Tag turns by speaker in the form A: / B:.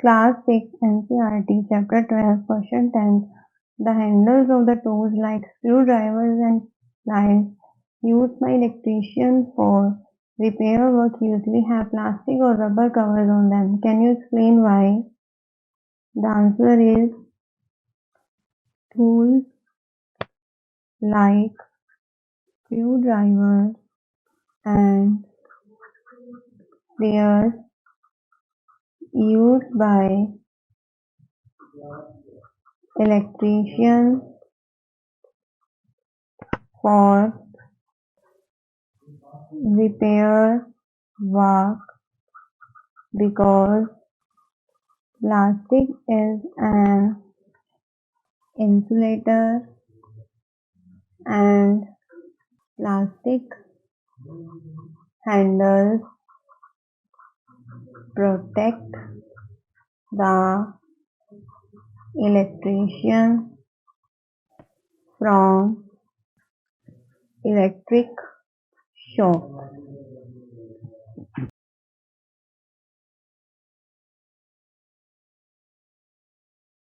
A: Class 6 NCERT Chapter 12 Question 10. The handles of the tools like screwdrivers and pliers used by electricians for repair work usually have plastic or rubber covers on them. Can you explain why? The answer is tools like screwdrivers and pliers used by electricians for repair work because plastic is an insulator and plastic handles protect the electrician from electric shock.